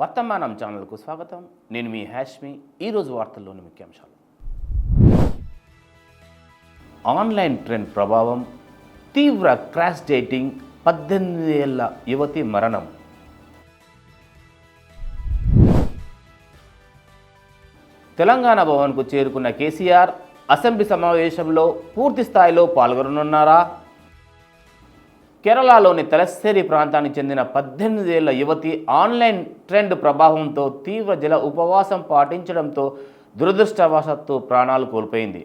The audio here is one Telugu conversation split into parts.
వర్తమానం ఛానల్కు స్వాగతం. నేను మీ హ్యాష్మి. ఈరోజు వార్తల్లోని ముఖ్యాంశాలు. ఆన్లైన్ ట్రెండ్ ప్రభావం, తీవ్ర క్రాష్ డేటింగ్, 18 ఏళ్ల యువతి మరణం. తెలంగాణ భవన్కు చేరుకున్న కేసీఆర్ అసెంబ్లీ సమావేశంలో పూర్తి స్థాయిలో పాల్గొననున్నారా? కేరళలోని తలస్సేరి ప్రాంతానికి చెందిన 18 ఏళ్ల యువతి ఆన్లైన్ ట్రెండ్ ప్రభావంతో తీవ్ర జల ఉపవాసం పాటించడంతో దురదృష్టవశాత్తు ప్రాణాలు కోల్పోయింది.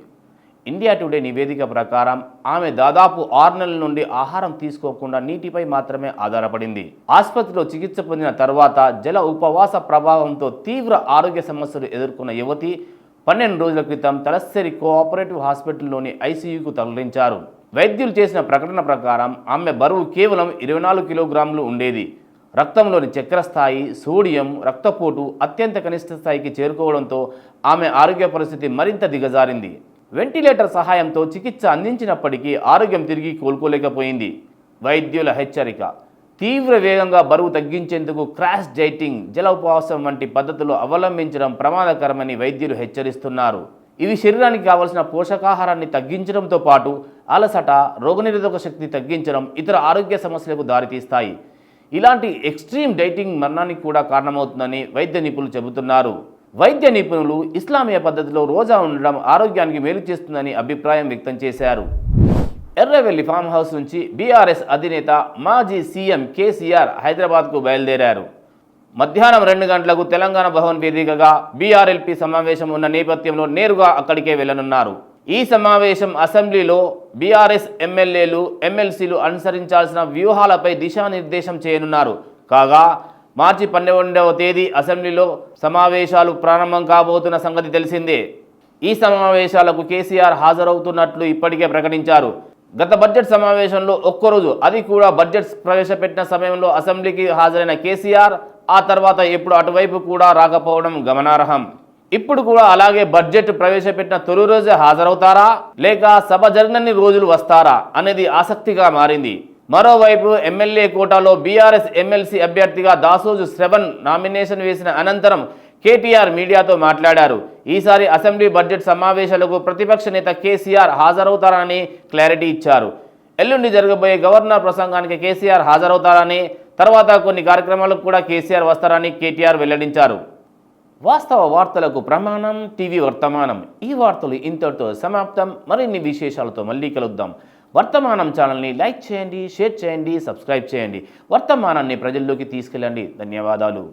ఇండియా టుడే నివేదిక ప్రకారం ఆమె దాదాపు 6 నెలల నుండి ఆహారం తీసుకోకుండా నీటిపై మాత్రమే ఆధారపడింది. ఆసుపత్రిలో చికిత్స పొందిన తర్వాత జల ఉపవాస ప్రభావంతో తీవ్ర ఆరోగ్య సమస్యలు ఎదుర్కొన్న యువతి 12 రోజుల క్రితం తలస్సేరి కోఆపరేటివ్ హాస్పిటల్లోని ఐసీయూకు తరలించారు. వైద్యులు చేసిన ప్రకటన ప్రకారం ఆమె బరువు కేవలం 24 కిలోగ్రాములు ఉండేది. రక్తంలోని చక్కెర స్థాయి, సోడియం, రక్తపోటు అత్యంత కనిష్ట స్థాయికి చేరుకోవడంతో ఆమె ఆరోగ్య పరిస్థితి మరింత దిగజారింది. వెంటిలేటర్ సహాయంతో చికిత్స అందించినప్పటికీ ఆరోగ్యం తిరిగి కోలుకోలేకపోయింది. వైద్యుల హెచ్చరిక: తీవ్ర వేగంగా బరువు తగ్గించేందుకు క్రాష్ డైటింగ్, జల ఉపవాసం వంటి పద్ధతులు అవలంబించడం ప్రమాదకరమని వైద్యులు హెచ్చరిస్తున్నారు. ఇవి శరీరానికి కావలసిన పోషకాహారాన్ని తగ్గించడంతో పాటు అలసట, రోగనిరోధక శక్తి తగ్గించడం, ఇతర ఆరోగ్య సమస్యలకు దారితీస్తాయి. ఇలాంటి ఎక్స్ట్రీమ్ డైటింగ్ మరణానికి కూడా కారణమవుతుందని వైద్య నిపుణులు చెబుతున్నారు. వైద్య నిపుణులు ఇస్లామీయ పద్ధతిలో రోజా ఉండడం ఆరోగ్యానికి మేలు చేస్తుందని అభిప్రాయం వ్యక్తం చేశారు. ఎర్రవెల్లి ఫామ్ హౌస్ నుంచి బీఆర్ఎస్ అధినేత మాజీ సీఎం కేసీఆర్ హైదరాబాద్కు బయలుదేరారు. మధ్యాహ్నం 2 గంటలకు తెలంగాణ భవన్ వేదికగా బీఆర్ఎల్పీ సమావేశం ఉన్న నేపథ్యంలో నేరుగా అక్కడికే వెళ్లనున్నారు. ఈ సమావేశం అసెంబ్లీలో బీఆర్ఎస్ ఎమ్మెల్యేలు, ఎమ్మెల్సీలు అనుసరించాల్సిన వ్యూహాలపై దిశానిర్దేశం చేయనున్నారు. కాగా మార్చి 12వ తేదీ అసెంబ్లీలో సమావేశాలు ప్రారంభం కాబోతున్న సంగతి తెలిసిందే. ఈ సమావేశాలకు కేసీఆర్ హాజరవుతున్నట్లు ఇప్పటికే ప్రకటించారు. గత బడ్జెట్ సమావేశంలో ఒక్కరోజు, అది కూడా బడ్జెట్ ప్రవేశపెట్టిన సమయంలో అసెంబ్లీకి హాజరైన కేసీఆర్ ఆ తర్వాత ఎప్పుడు అటువైపు కూడా రాకపోవడం గమనార్హం. ఇప్పుడు కూడా అలాగే బడ్జెట్ ప్రవేశపెట్టిన తొలి రోజే హాజరవుతారా, లేక సభ జరిగినన్ని రోజులు వస్తారా అనేది ఆసక్తిగా మారింది. మరోవైపు ఎమ్మెల్యే కోటాలో బీఆర్ఎస్ ఎమ్మెల్సీ అభ్యర్థిగా దాసోజు శ్రవణ్ నామినేషన్ వేసిన అనంతరం కేటీఆర్ మీడియాతో మాట్లాడారు. ఈసారి అసెంబ్లీ బడ్జెట్ సమావేశాలకు ప్రతిపక్ష నేత కేసీఆర్ హాజరవుతారని క్లారిటీ ఇచ్చారు. ఎల్లుండి జరగబోయే గవర్నర్ ప్రసంగానికి కేసీఆర్ హాజరవుతారని, తర్వాత కొన్ని కార్యక్రమాలకు కూడా కేసీఆర్ వస్తారని కేటీఆర్ వెల్లడించారు. వాస్తవ వార్తలకు ప్రమాణం టీవీ వర్తమానం. ఈ వార్తలు ఇంతటితో సమాప్తం. మరిన్ని విశేషాలతో మళ్ళీ కలుద్దాం. వర్తమానం ఛానల్ని లైక్ చేయండి, షేర్ చేయండి, సబ్స్క్రైబ్ చేయండి. వర్తమానాన్ని ప్రజల్లోకి తీసుకెళ్ళండి. ధన్యవాదాలు.